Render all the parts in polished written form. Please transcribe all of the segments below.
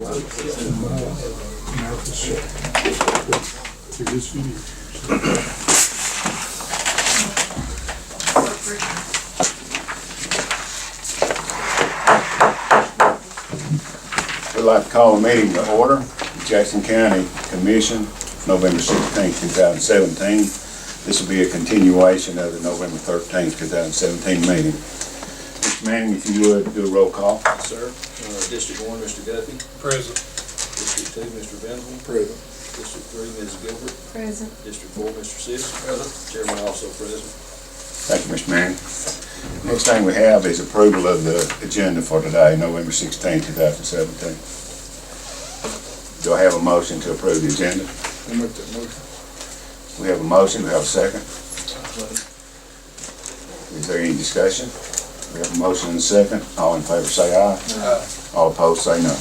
We'd like to call a meeting to order, Jackson County Commission, November 16th, 2017. This will be a continuation of the November 13th, 2017 meeting. Mr. Manning, if you would do a roll call. Yes, sir. District 1, Mr. Guffey. Present. District 2, Mr. Venable. Present. District 3, Ms. Gilbert. Present. District 4, Mr. Sis. Present. Chairman also present. Thank you, Mr. Manning. Next thing we have is approval of the agenda for today, November 16th, 2017. Do I have a motion to approve the agenda? I'll make that motion. We have a motion, we have a second. Is there any discussion? We have a motion and a second. All in favor say aye. Aye. All opposed say no.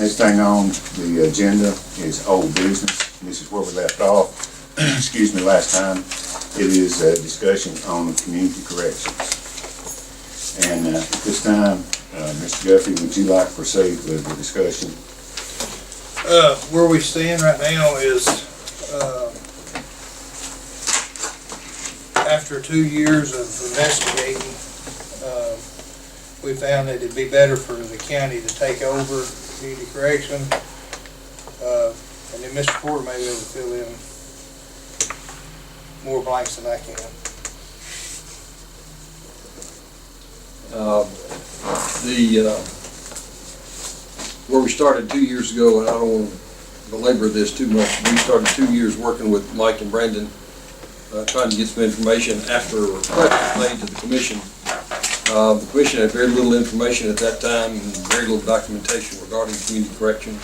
Next thing on the agenda is old business. This is where we left off, excuse me, last time. It is a discussion on community corrections. And at this time, Mr. Guffey, would you like to proceed with the discussion? Where we stand right now is, after 2 years of investigating, we found that it'd be better for the county to take over community correction. And then Mr. Porter may be able to fill in more blanks than I can. Where we started 2 years ago, and I don't want to belabor this too much, we started 2 years working with Mike and Brandon, trying to get some information after a request was made to the commission. The commission had very little information at that time and very little documentation regarding community corrections.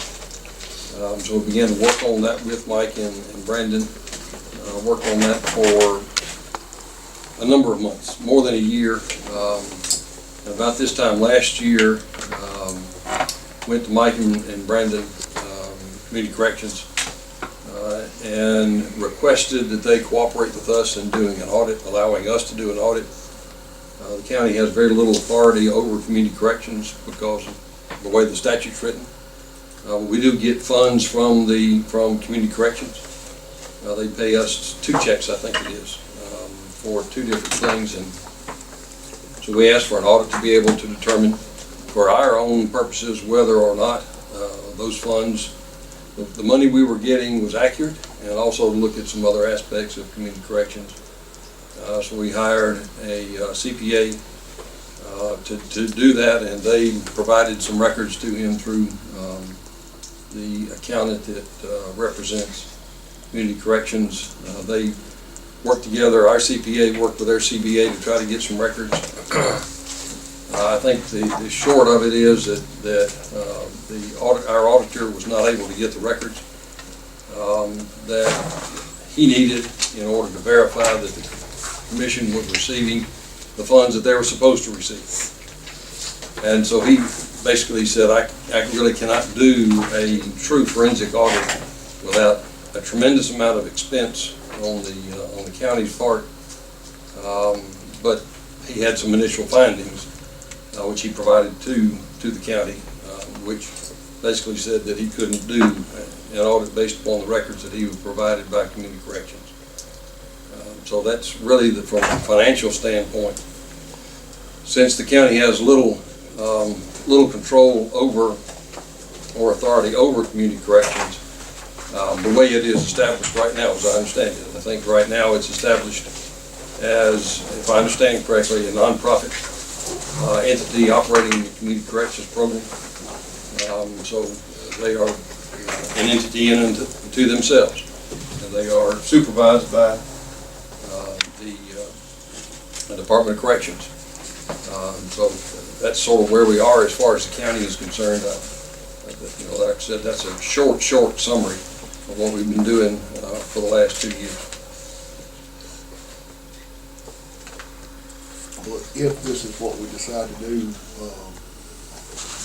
So we began to work on that with Mike and Brandon. Worked on that for a number of months, more than a year. About this time last year, went to Mike and Brandon, Community Corrections, and requested that they cooperate with us in doing an audit, allowing us to do an audit. The county has very little authority over community corrections because of the way the statute's written. We do get funds from community corrections. They pay us 2 checks, I think it is, for 2 different things, and so we asked for an audit to be able to determine, for our own purposes, whether or not those funds, the money we were getting was accurate, and also to look at some other aspects of community corrections. So we hired a CPA to do that, and they provided some records to him through the accountant that represents community corrections. They worked together, our CPA worked with their CBA to try to get some records. I think the short of it is that our auditor was not able to get the records that he needed in order to verify that the commission was receiving the funds that they were supposed to receive. And so he basically said, I really cannot do a true forensic audit without a tremendous amount of expense on the county's part, but he had some initial findings which he provided to the county, which basically said that he couldn't do an audit based upon the records that he was provided by community corrections. So that's really from a financial standpoint. Since the county has little control over or authority over community corrections, the way it is established right now, as I understand it, I think right now it's established as, if I understand correctly, a nonprofit entity operating the community corrections program. So they are an entity to themselves, and they are supervised by the Department of Corrections. So that's sort of where we are as far as the county is concerned. Like I said, that's a short summary of what we've been doing for the last 2 years. Well, if this is what we decide to do,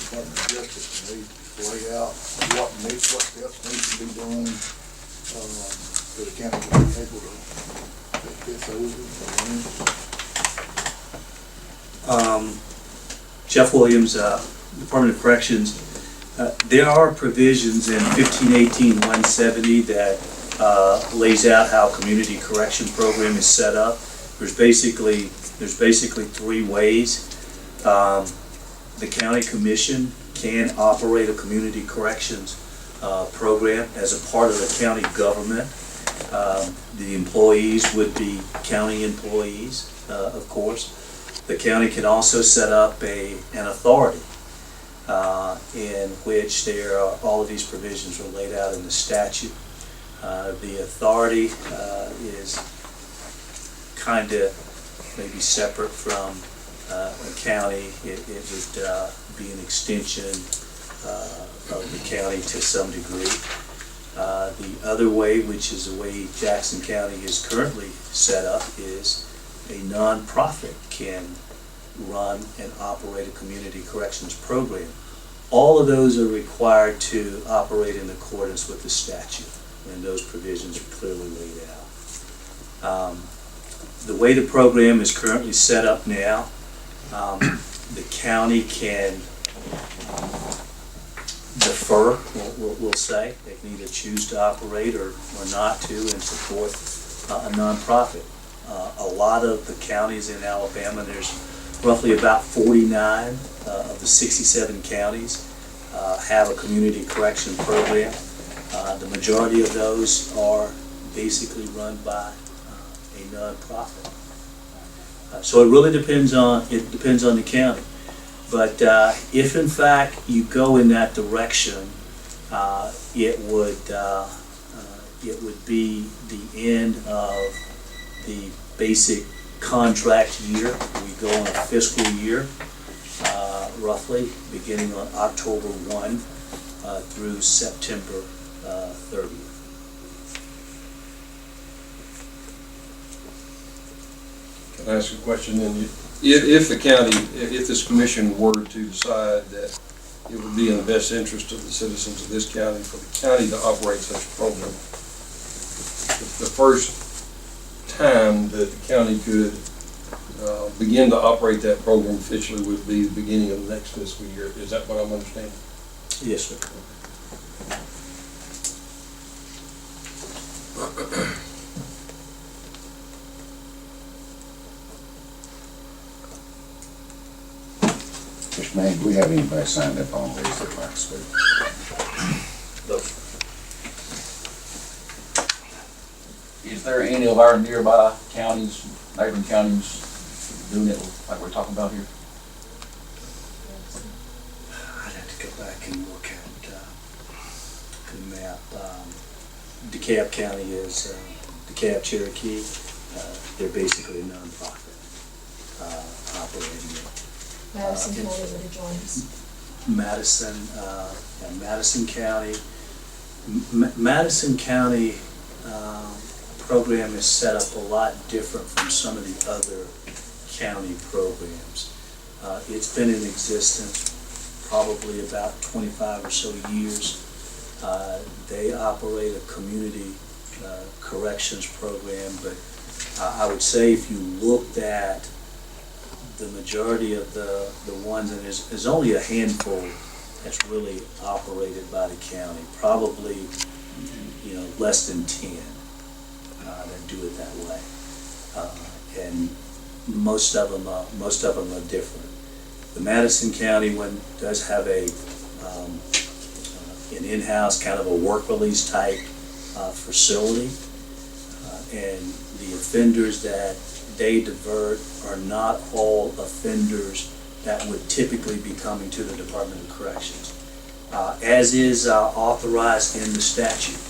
Department of Justice needs to lay out what steps need to be done for the county to be able to take this over. Jeff Williams, Department of Corrections, there are provisions in 1518-170 that lays out how a community correction program is set up. There's basically three ways. The county commission can operate a community corrections program as a part of the county government. The employees would be county employees, of course. The county can also set up an authority in which all of these provisions are laid out in the statute. The authority is kind of maybe separate from a county. It would be an extension of the county to some degree. The other way, which is the way Jackson County is currently set up, is a nonprofit can run and operate a community corrections program. All of those are required to operate in accordance with the statute, and those provisions are clearly laid out. The way the program is currently set up now, the county can defer, we'll say. They can either choose to operate or not to and support a nonprofit. A lot of the counties in Alabama, there's roughly about 49 of the 67 counties have a community correction program. The majority of those are basically run by a nonprofit. So it really depends on the county. But if in fact you go in that direction, it would be the end of the basic contract year. We go on a fiscal year, roughly, beginning on October 1 through September 30th. Can I ask a question then? If the county, if this commission were to decide that it would be in the best interest of the citizens of this county for the county to operate such a program, the first time that the county could begin to operate that program officially would be the beginning of the next fiscal year. Is that what I'm understanding? Yes, sir. Mr. Mayor, do we have anybody signed up on this that'd like to speak? Is there any of our nearby counties, neighboring counties, doing it like we're talking about here? I'd have to go back and look at the map. DeKalb County is DeKalb Cherokee. They're basically a nonprofit operating it. Madison County would have joined us. Madison County. Madison County program is set up a lot different from some of the other county programs. It's been in existence probably about 25 or so years. They operate a community corrections program, but I would say if you looked at the majority of the ones, and there's only a handful that's really operated by the county, probably less than 10 that do it that way, and most of them are different. The Madison County one does have an in-house kind of a work release type facility, and the offenders that they divert are not all offenders that would typically be coming to the Department of Corrections, as is authorized in the statute.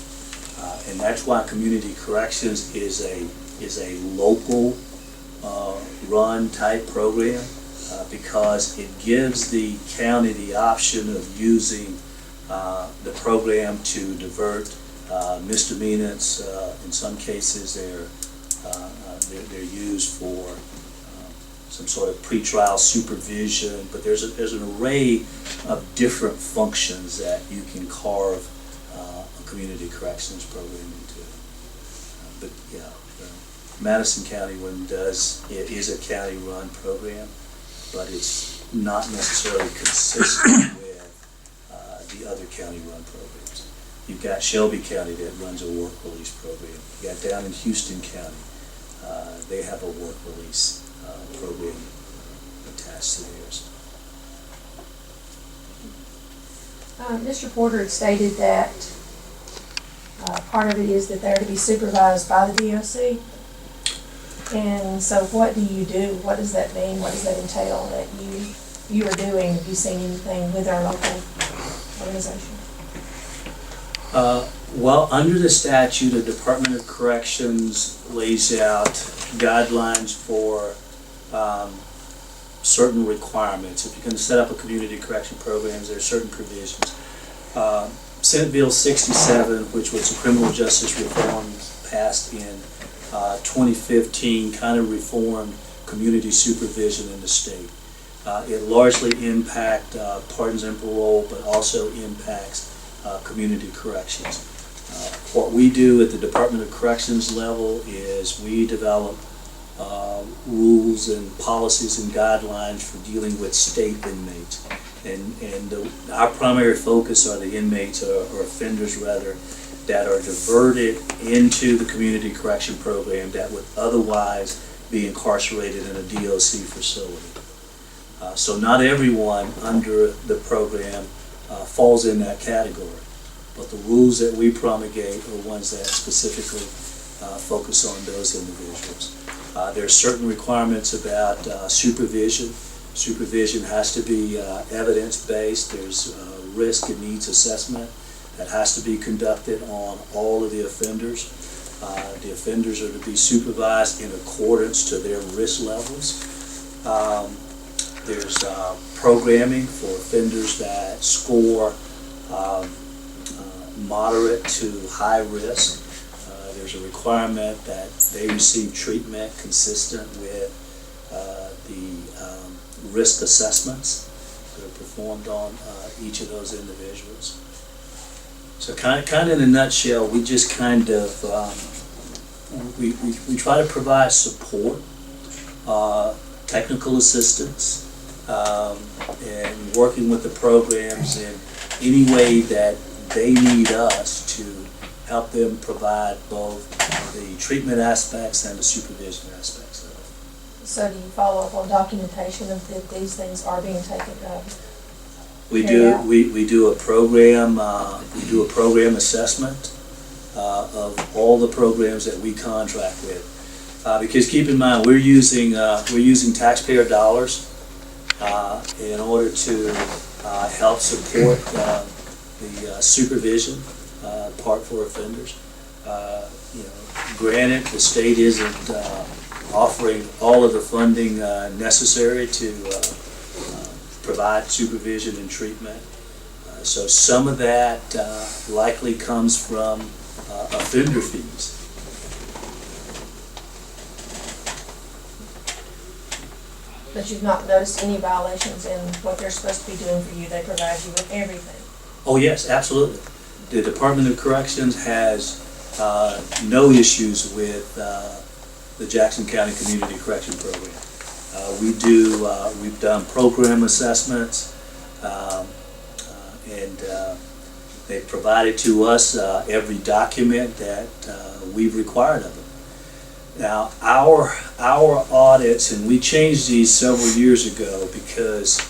And that's why community corrections is a local run type program, because it gives the county the option of using the program to divert misdemeanors. In some cases, they're used for some sort of pretrial supervision, but there's an array of different functions that you can carve a community corrections program into. But yeah, the Madison County one is a county-run program, but it's not necessarily consistent with the other county-run programs. You've got Shelby County that runs a work release program. You got down in Houston County, they have a work release program attached to theirs. Mr. Porter had stated that part of it is that they're to be supervised by the DOC. And so what do you do? What does that mean? What does that entail that you are doing? Have you seen anything with our local organization? Well, under the statute, the Department of Corrections lays out guidelines for certain requirements. If you're going to set up a community correction programs, there are certain provisions. Senate Bill 67, which was a criminal justice reform passed in 2015, kind of reformed community supervision in the state. It largely impacts pardons and parole, but also impacts community corrections. What we do at the Department of Corrections level is we develop rules and policies and guidelines for dealing with state inmates. And our primary focus are the inmates, or offenders rather, that are diverted into the community correction program that would otherwise be incarcerated in a DOC facility. So not everyone under the program falls in that category, but the rules that we promulgate are ones that specifically focus on those individuals. There are certain requirements about supervision. Supervision has to be evidence-based. There's risk and needs assessment that has to be conducted on all of the offenders. The offenders are to be supervised in accordance to their risk levels. There's programming for offenders that score moderate to high risk. There's a requirement that they receive treatment consistent with the risk assessments that are performed on each of those individuals. So kind of in a nutshell, we just kind of we try to provide support, technical assistance, and working with the programs in any way that they need us to help them provide both the treatment aspects and the supervision aspects of it. So do you follow up on documentation of that these things are being taken of? We do a program assessment of all the programs that we contract with, because keep in mind we're using taxpayer dollars in order to help support the supervision part for offenders. Granted, the state isn't offering all of the funding necessary to provide supervision and treatment. So some of that likely comes from offender fees. But you've not noticed any violations in what they're supposed to be doing for you? They provide you with everything. Oh yes, absolutely. The Department of Corrections has no issues with the Jackson County Community Correction Program. We've done program assessments, and they've provided to us every document that we've required of them. Now, our audits, and we changed these several years ago because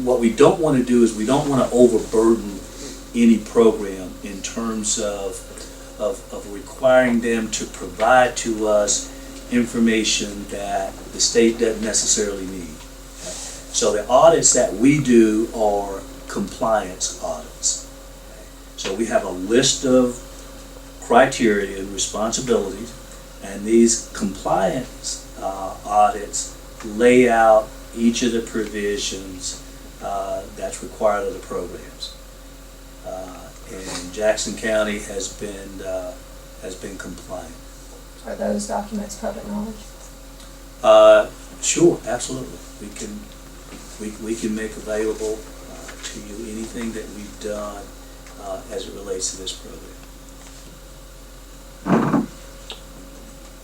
what we don't want to do is we don't want to overburden any program in terms of requiring them to provide to us information that the state doesn't necessarily need. Okay? So the audits that we do are compliance audits. Okay? So we have a list of criteria and responsibilities, and these compliance audits lay out each of the provisions that's required of the programs. And Jackson County has been compliant. Are those documents public knowledge? Sure, absolutely. We can make available to you anything that we've done as it relates to this program.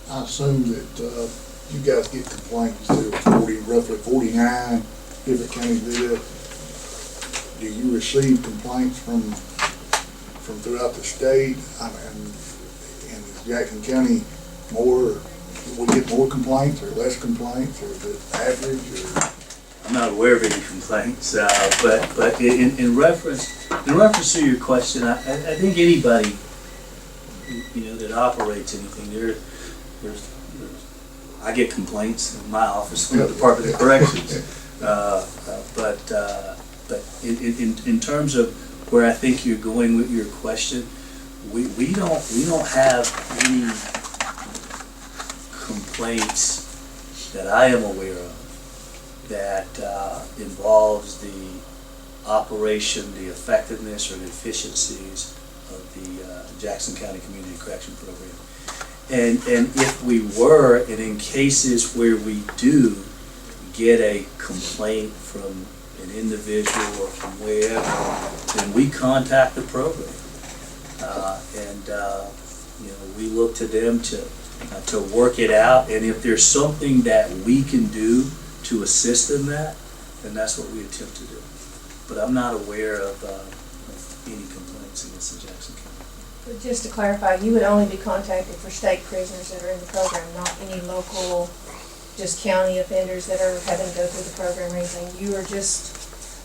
I assume that you guys get complaints to roughly 49 different counties do that. Do you receive complaints from throughout the state? And is Jackson County more, we get more complaints or less complaints, or is it average, or? I'm not aware of any complaints, but in reference to your question, I think anybody, that operates anything, I get complaints in my office from the Department of Corrections. But in terms of where I think you're going with your question, we don't have any complaints that I am aware of that involves the operation, the effectiveness, or the efficiencies of the Jackson County Community Correction Program. And if we were, and in cases where we do get a complaint from an individual or from wherever, then we contact the program. We look to them to work it out, and if there's something that we can do to assist in that, then that's what we attempt to do. But I'm not aware of any complaints against the Jackson County. But just to clarify, you would only be contacted for state prisoners that are in the program, not any local, just county offenders that are having to go through the program or anything. You are just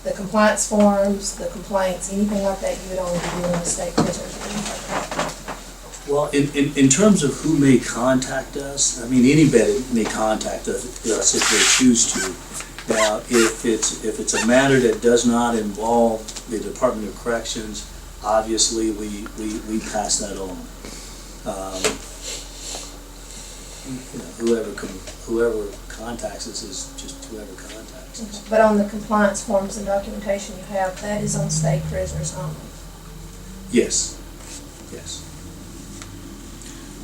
the compliance forms, the complaints, anything like that, you would only be dealing with state prisoners. Well, in terms of who may contact us, I mean, anybody may contact us if they choose to. Now, if it's a matter that does not involve the Department of Corrections, obviously we pass that on. Whoever contacts us is just whoever contacts us. But on the compliance forms and documentation you have, that is on state prisoners only. Yes.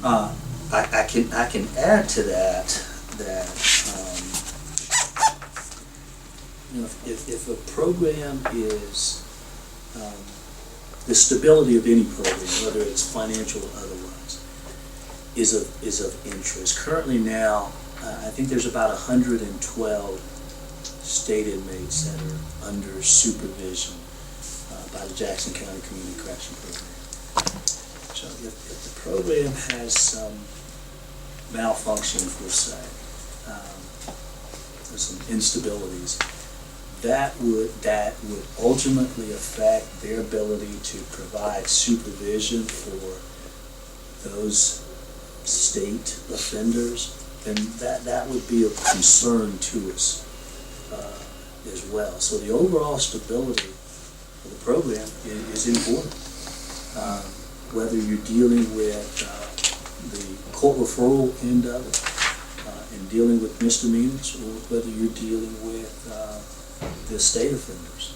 I can add to that if a program is the stability of any program, whether it's financial or otherwise, is of interest. Currently now, I think there's about 112 state inmates that are under supervision by the Jackson County Community Correction Program. So if the program has some malfunctions, we'll say, or some instabilities, that would ultimately affect their ability to provide supervision for those state offenders, then that would be of concern to us as well. So the overall stability of the program is important. Whether you're dealing with the court referral end of it and dealing with misdemeanors, or whether you're dealing with the state offenders.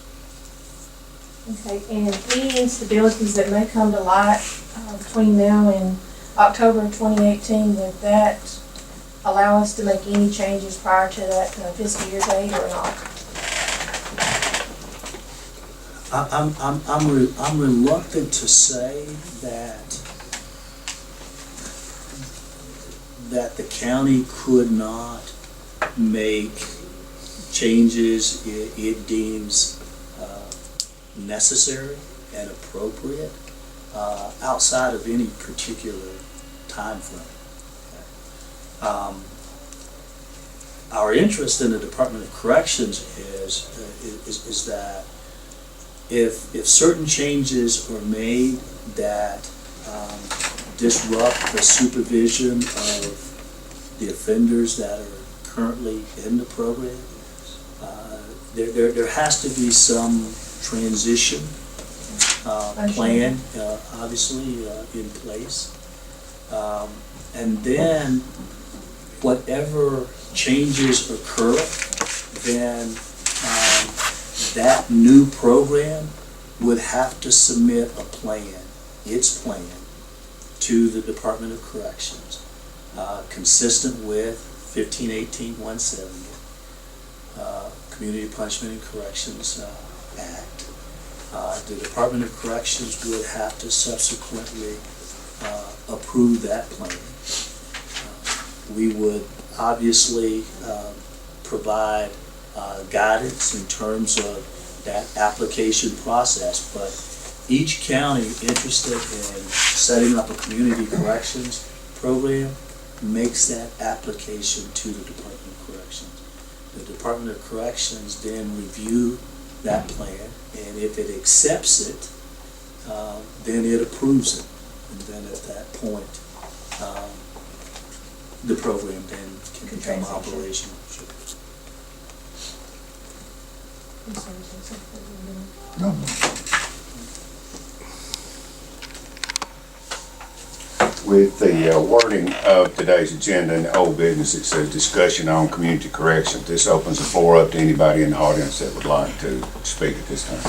Okay, and any instabilities that may come to light between now and October of 2018, would that allow us to make any changes prior to that fiscal year date or not? I'm reluctant to say that the county could not make changes it deems necessary and appropriate outside of any particular time frame. Our interest in the Department of Corrections is that if certain changes are made that disrupt the supervision of the offenders that are currently in the program, there has to be some transition plan, obviously, in place. And then whatever changes occur, then that new program would have to submit a plan, its plan, to the Department of Corrections, consistent with 1518-170, Community Punishment and Corrections Act. The Department of Corrections would have to subsequently approve that plan. We would obviously provide guidance in terms of that application process, but each county interested in setting up a community corrections program makes that application to the Department of Corrections. The Department of Corrections then review that plan, and if it accepts it, then it approves it. And then at that point, the program then can become operational. No. With the wording of today's agenda in the old business, it says discussion on community corrections. This opens the floor up to anybody in the audience that would like to speak at this time.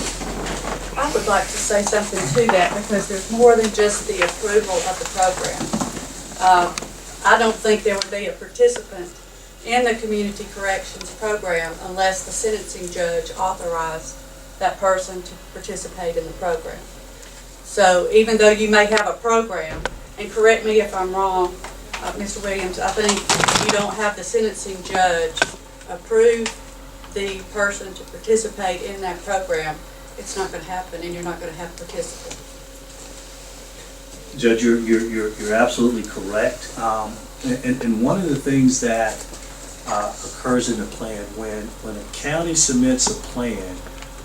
I would like to say something to that because there's more than just the approval of the program. I don't think there would be a participant in the community corrections program unless the sentencing judge authorized that person to participate in the program. So even though you may have a program, and correct me if I'm wrong, Mr. Williams, I think you don't have the sentencing judge approve the person to participate in that program, it's not going to happen, and you're not going to have participants. Judge, you're absolutely correct. And one of the things that occurs in the plan, when a county submits a plan,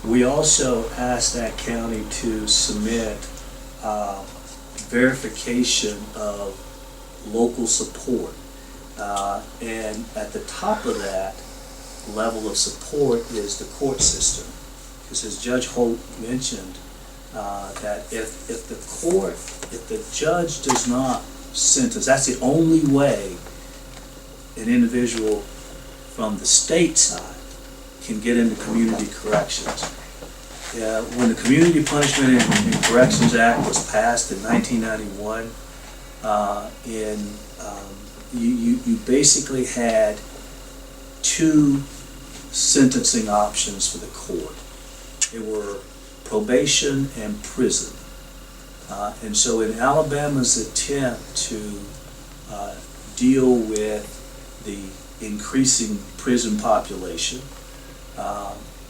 we also ask that county to submit verification of local support. And at the top of that level of support is the court system. Because as Judge Holt mentioned, that if the judge does not sentence, that's the only way an individual from the state side can get into community corrections. When the Community Punishment and Corrections Act was passed in 1991, you basically had two sentencing options for the court. They were probation and prison. And so in Alabama's attempt to deal with the increasing prison population,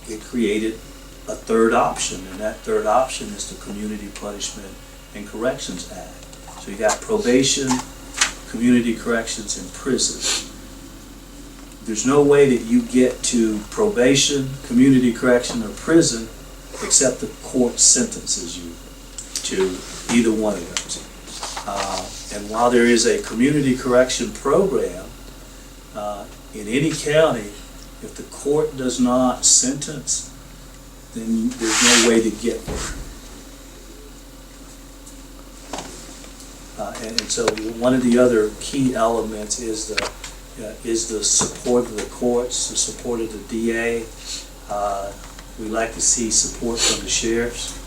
it created a third option, and that third option is the Community Punishment and Corrections Act. So you got probation, community corrections, and prison. There's no way that you get to probation, community correction, or prison except the court sentences you to either one of those. And while there is a community correction program in any county, if the court does not sentence, then there's no way to get there. And so one of the other key elements is the support of the courts, the support of the DA. We like to see support from the sheriffs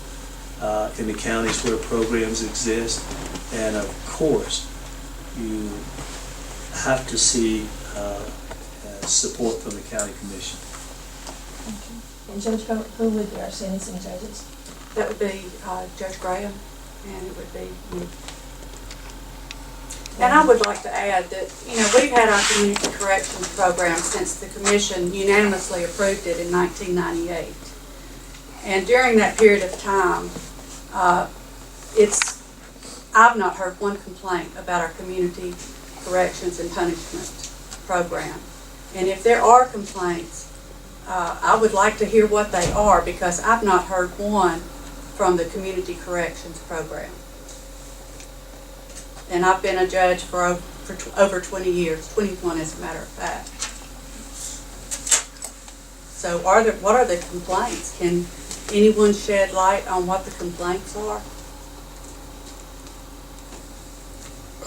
in the counties where programs exist. And of course, you have to see support from the county commission. And Judge, who would be our sentencing judges? That would be Judge Graham, and it would be me. And I would like to add that, we've had our community corrections program since the commission unanimously approved it in 1998. And during that period of time, I've not heard one complaint about our community corrections and punishment program. And if there are complaints, I would like to hear what they are, because I've not heard one from the community corrections program. And I've been a judge for over 20 years, 21 as a matter of fact. So what are the complaints? Can anyone shed light on what the complaints are?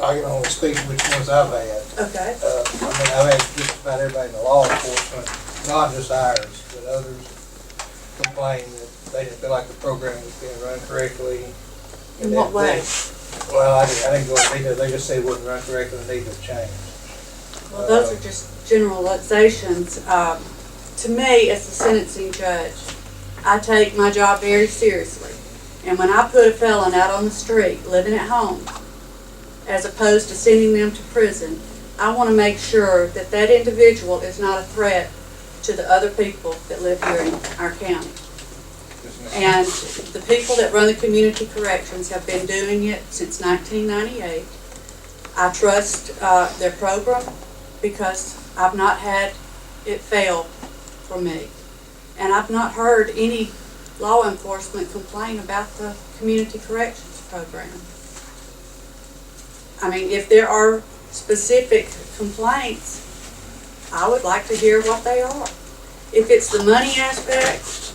I can only speak to which ones I've had. Okay. I've had just about everybody in the law enforcement, not just ours, but others complain that they didn't feel like the program was being run correctly. In what way? Well, I didn't go into detail. They just said it wasn't run correctly and needed to change. Well, those are just generalizations. To me, as a sentencing judge, I take my job very seriously. And when I put a felon out on the street, living at home, as opposed to sending them to prison, I want to make sure that that individual is not a threat to the other people that live here in our county. And the people that run the community corrections have been doing it since 1998. I trust their program because I've not had it fail for me. And I've not heard any law enforcement complain about the community corrections program. I mean, if there are specific complaints, I would like to hear what they are. If it's the money aspect,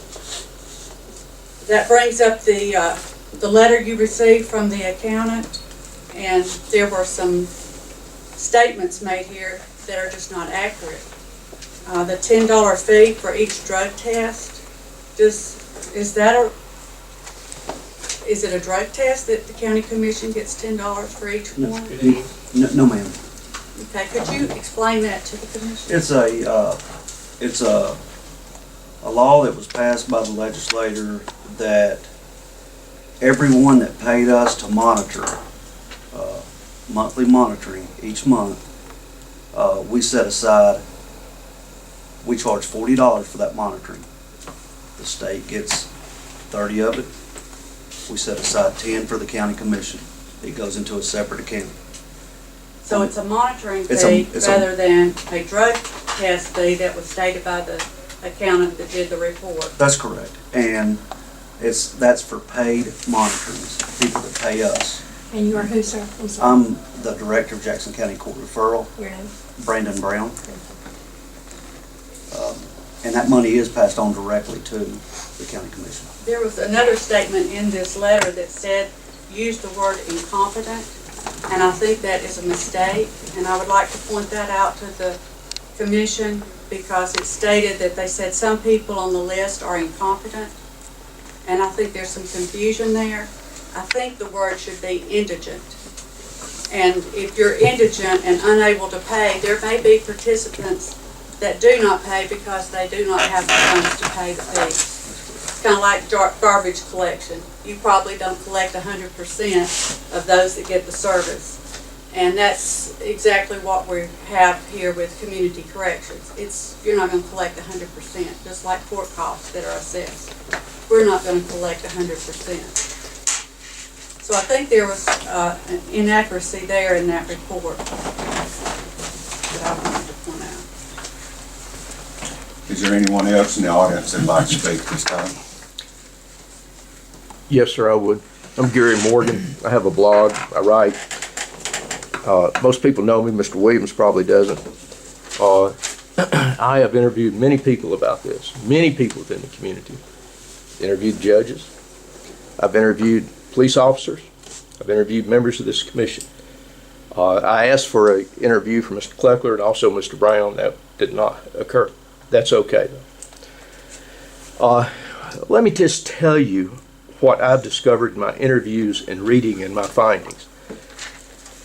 that brings up the letter you received from the accountant, and there were some statements made here that are just not accurate. The $10 fee for each drug test, is it a drug test that the county commission gets $10 for each one? No, ma'am. Okay, could you explain that to the commission? It's a law that was passed by the legislature that everyone that paid us to monitor, monthly monitoring each month, we set aside, we charge $40 for that monitoring. The state gets 30 of it. We set aside 10 for the county commission. It goes into a separate account. So it's a monitoring fee rather than a drug test fee that was stated by the accountant that did the report. That's correct. And that's for paid monitoring, people that pay us. And you are who, sir? I'm sorry. I'm the director of Jackson County Court Referral, Your name? Brandon Brown. And that money is passed on directly to the county commission. There was another statement in this letter that said, use the word incompetent, and I think that is a mistake, and I would like to point that out to the commission because it stated that they said some people on the list are incompetent, and I think there's some confusion there. I think the word should be indigent. And if you're indigent and unable to pay, there may be participants that do not pay because they do not have the funds to pay the fees. Kind of like garbage collection. You probably don't collect 100% of those that get the service. And that's exactly what we have here with community corrections. You're not going to collect 100%, just like court costs that are assessed. We're not going to collect 100%. So I think there was an inaccuracy there in that report that I wanted to point out. Is there anyone else in the audience that'd like to speak this time? Yes, sir, I would. I'm Gary Morgan. I have a blog. I write. Most people know me. Mr. Williams probably doesn't. I have interviewed many people about this, many people within the community. Interviewed judges. I've interviewed police officers. I've interviewed members of this commission. I asked for an interview from Mr. Kleckler and also Mr. Brown. That did not occur. That's okay, though. Let me just tell you what I've discovered in my interviews and reading and my findings.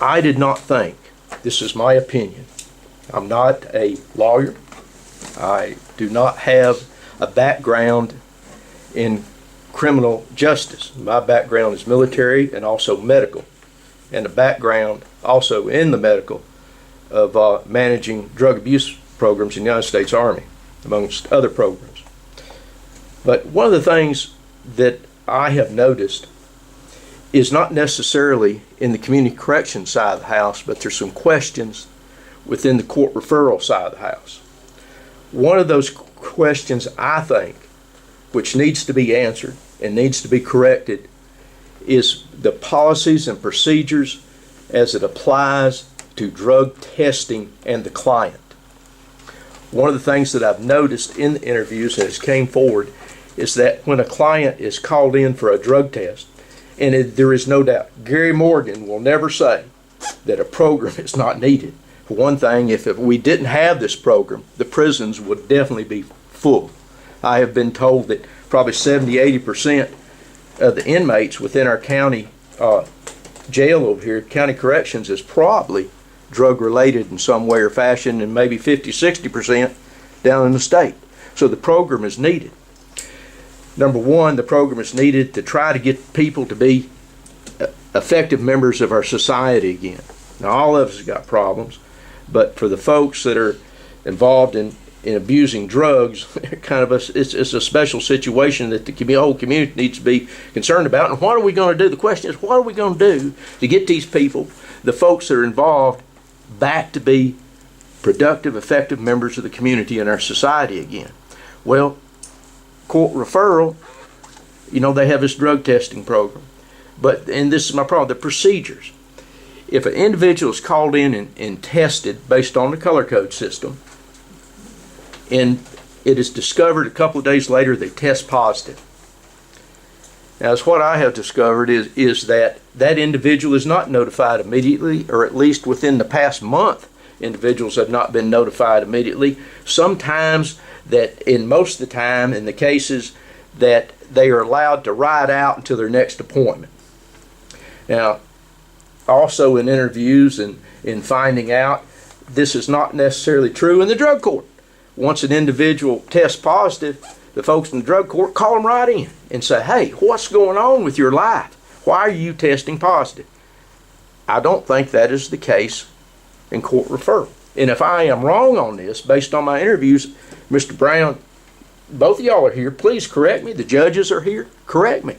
I did not think, this is my opinion, I'm not a lawyer. I do not have a background in criminal justice. My background is military and also medical, and a background also in the medical of managing drug abuse programs in the United States Army, amongst other programs. But one of the things that I have noticed is not necessarily in the community correction side of the house, but there's some questions within the court referral side of the house. One of those questions, I think, which needs to be answered and needs to be corrected, is the policies and procedures as it applies to drug testing and the client. One of the things that I've noticed in the interviews as came forward is that when a client is called in for a drug test, and there is no doubt, Gary Morgan will never say that a program is not needed. For one thing, if we didn't have this program, the prisons would definitely be full. I have been told that probably 70–80% of the inmates within our county jail over here, county corrections, is probably drug related in some way or fashion, and maybe 50–60% down in the state. So the program is needed. Number one, the program is needed to try to get people to be effective members of our society again. Now, all of us have got problems, But for the folks that are involved in abusing drugs, it's a special situation that the whole community needs to be concerned about. And what are we going to do? The question is, what are we going to do to get these people, the folks that are involved, back to be productive, effective members of the community and our society again? Well, court referral, they have this drug testing program. And this is my problem, the procedures. If an individual is called in and tested based on the color code system, and it is discovered a couple of days later they test positive. Now, as what I have discovered is that individual is not notified immediately, or at least within the past month, individuals have not been notified immediately. Sometimes in most of the time, in the cases, that they are allowed to ride out until their next appointment. Now, also in interviews and in finding out, this is not necessarily true in the drug court. Once an individual tests positive, the folks in the drug court call them right in and say, hey, what's going on with your life? Why are you testing positive? I don't think that is the case in court referral. And if I am wrong on this, based on my interviews, Mr. Brown, both of y'all are here, please correct me. The judges are here, correct me.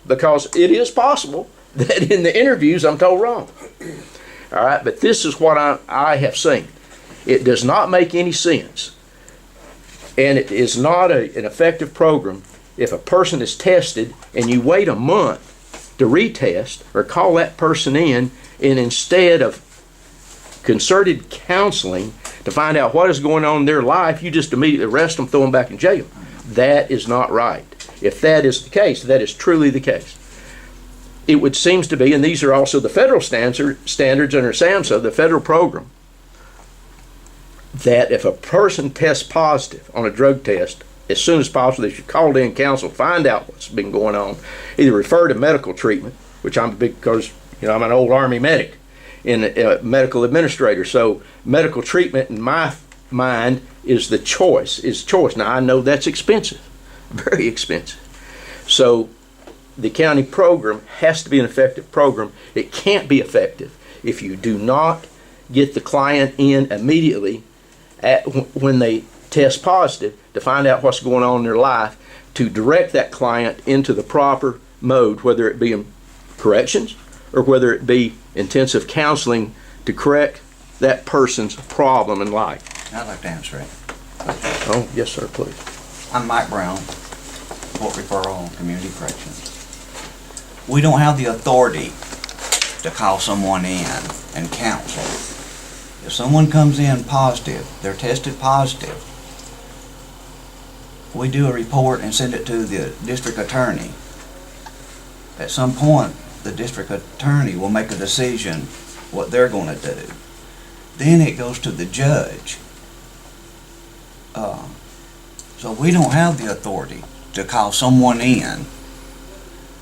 Because it is possible that in the interviews I'm told wrong. All right, but this is what I have seen. It does not make any sense, and it is not an effective program if a person is tested and you wait a month to retest or call that person in, and instead of concerted counseling to find out what is going on in their life, you just immediately arrest them, throw them back in jail. That is not right. If that is the case, that is truly the case. It would seem to be, and these are also the federal standards under SAMHSA, the federal program, that if a person tests positive on a drug test, as soon as possible, they should call in counsel, find out what's been going on, either refer to medical treatment, which I'm big because I'm an old Army medic and a medical administrator. So medical treatment, in my mind, is choice. Now I know that's expensive, very expensive. So the county program has to be an effective program. It can't be effective if you do not get the client in immediately when they test positive to find out what's going on in their life, to direct that client into the proper mode, whether it be in corrections or whether it be intensive counseling to correct that person's problem in life. I'd like to answer it. Oh, yes, sir, please. I'm Mike Brown, Court Referral and Community Corrections. We don't have the authority to call someone in and counsel. If someone comes in positive, they're tested positive, we do a report and send it to the district attorney. At some point, the district attorney will make a decision what they're going to do. Then it goes to the judge. So we don't have the authority to call someone in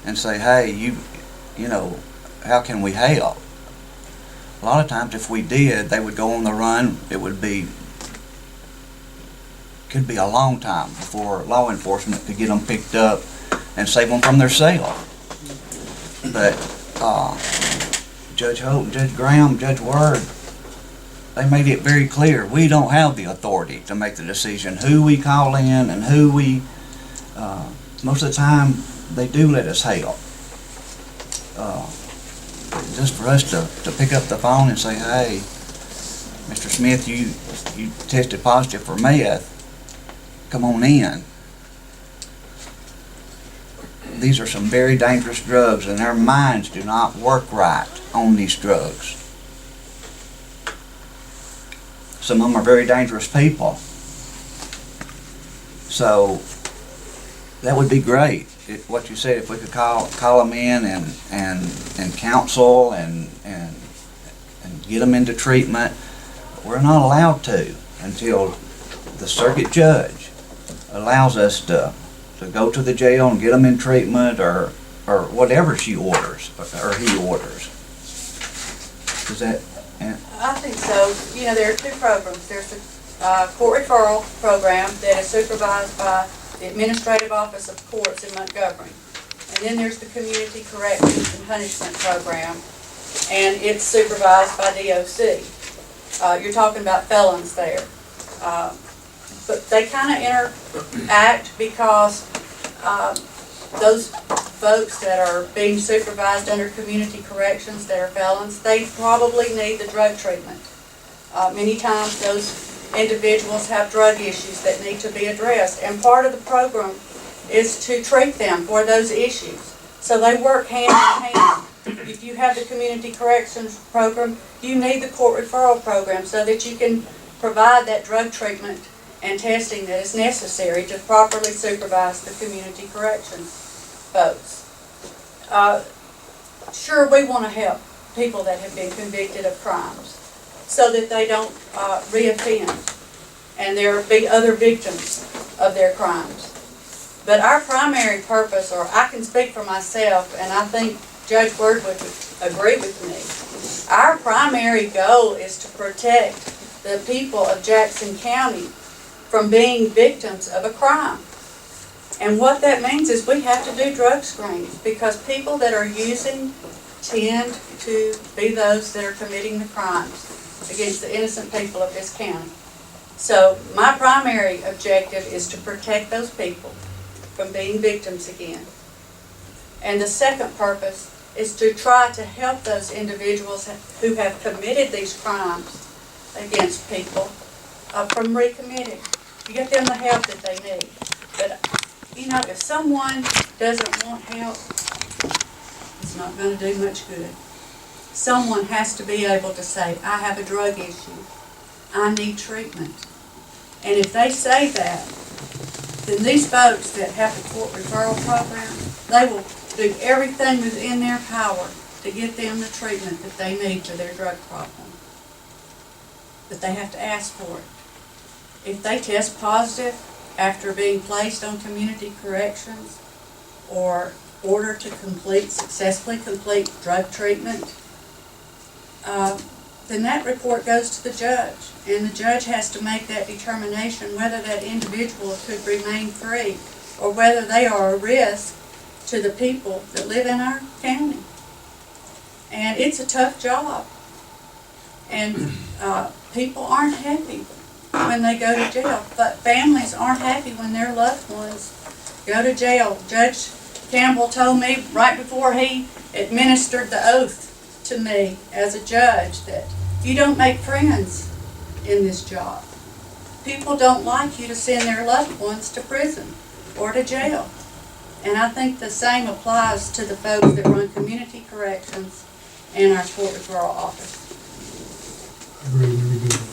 and say, hey, you know, how can we help? A lot of times if we did, they would go on the run. It could be a long time before law enforcement could get them picked up and save them from their cell. But Judge Holt, Judge Graham, Judge Word, they made it very clear we don't have the authority to make the decision who we call in and who we, most of the time they do let us help. Just for us to pick up the phone and say, hey, Mr. Smith, you tested positive for meth, come on in. These are some very dangerous drugs and their minds do not work right on these drugs. Some of them are very dangerous people. So that would be great. What you said, if we could call them in and counsel and get them into treatment. We're not allowed to until the circuit judge allows us to go to the jail and get them in treatment or whatever she orders or he orders. Is that? I think so. You know, there are two programs. There's the court referral program that is supervised by the Administrative Office of Courts in Montgomery. And then there's the Community Corrections and Punishment Program, and it's supervised by DOC. You're talking about felons there. But they kind of interact because those folks that are being supervised under community corrections that are felons, they probably need the drug treatment. Many times those individuals have drug issues that need to be addressed, and part of the program is to treat them for those issues. So they work hand in hand. If you have the community corrections program, you need the court referral program so that you can provide that drug treatment and testing that is necessary to properly supervise the community corrections folks. Sure, we want to help people that have been convicted of crimes so that they don't reoffend and there be other victims of their crimes. But our primary purpose, or I can speak for myself, and I think Judge Word would agree with me, our primary goal is to protect the people of Jackson County from being victims of a crime. And what that means is we have to do drug screenings because people that are using tend to be those that are committing the crimes against the innocent people of this county. So my primary objective is to protect those people from being victims again. And the second purpose is to try to help those individuals who have committed these crimes against people from recommitting. You get them the help that they need. But, you know, if someone doesn't want help, it's not going to do much good. Someone has to be able to say, I have a drug issue. I need treatment. And if they say that, then these folks that have the court referral program, they will do everything within their power to get them the treatment that they need for their drug problem. But they have to ask for it. If they test positive after being placed on community corrections or ordered to successfully complete drug treatment, then that report goes to the judge, and the judge has to make that determination whether that individual could remain free or whether they are a risk to the people that live in our county. And it's a tough job, and people aren't happy when they go to jail, but families aren't happy when their loved ones go to jail. Judge Campbell told me right before he administered the oath to me as a judge that you don't make friends in this job. People don't like you to send their loved ones to prison or to jail. And I think the same applies to the folks that run community corrections and our court referral office. I agree, very good.